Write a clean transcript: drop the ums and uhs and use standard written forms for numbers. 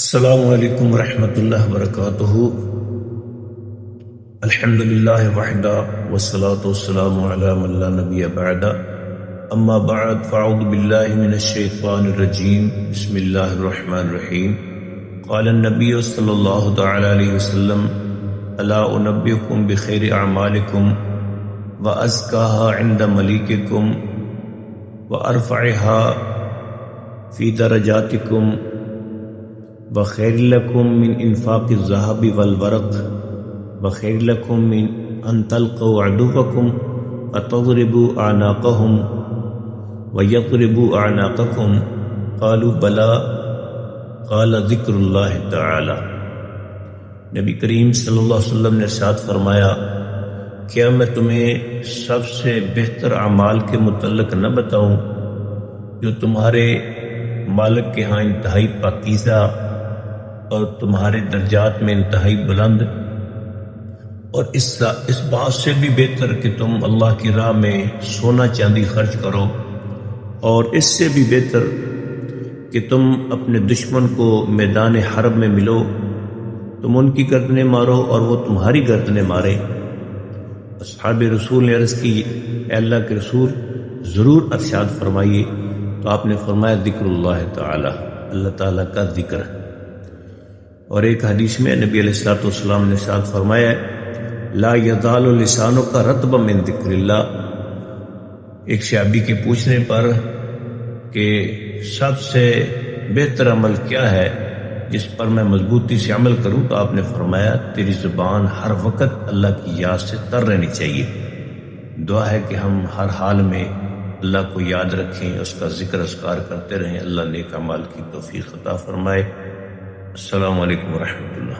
السلام علیکم ورحمۃ اللہ وبرکاتہ۔ الحمد للہ وحدہ والصلاة والسلام علی من لا نبی بعد، اما بعد فاعوذ باللہ من الشیطان الرجیم، بسم اللہ الرحمن الرحیم۔ قال النبی صلی اللہ تعالی علیہ وسلم: الا انبئکم بخیر اعمالکم وازکاها عند ملیککم وارفعها فی درجاتکم وخیر لکم من انفاق الذهب والورق وخیر لکم من ان تلقوا عدوکم فتضربوا اعناقهم ویضربوا اعناقکم قالوا بلا قال ذکر اللہ تعالی۔ نبی کریم صلی اللہ علیہ وسلم نے ارشاد فرمایا: کیا میں تمہیں سب سے بہتر اعمال کے متعلق نہ بتاؤں جو تمہارے مالک کے ہاں انتہائی پاکیزہ اور تمہارے درجات میں انتہائی بلند، اور اس بات سے بھی بہتر کہ تم اللہ کی راہ میں سونا چاندی خرچ کرو، اور اس سے بھی بہتر کہ تم اپنے دشمن کو میدان حرب میں ملو، تم ان کی گردنیں مارو اور وہ تمہاری گردنیں مارے۔ اصحاب رسول نے عرض کی: اے اللہ کے رسول، ضرور ارشاد فرمائیے۔ تو آپ نے فرمایا: ذکر اللہ تعالی، اللہ تعالیٰ کا ذکر۔ اور ایک حدیث میں نبی علیہ الصلوۃ والسلام نے ارشاد فرمایا: لا یزال لسانک رطبا من ذکر اللہ۔ ایک صحابی کے پوچھنے پر کہ سب سے بہتر عمل کیا ہے جس پر میں مضبوطی سے عمل کروں، تو آپ نے فرمایا: تیری زبان ہر وقت اللہ کی یاد سے تر رہنی چاہیے۔ دعا ہے کہ ہم ہر حال میں اللہ کو یاد رکھیں، اس کا ذکر اذکار کرتے رہیں۔ اللہ نیک اعمال کی توفیق عطا فرمائے۔ السلام علیکم ورحمۃ اللہ۔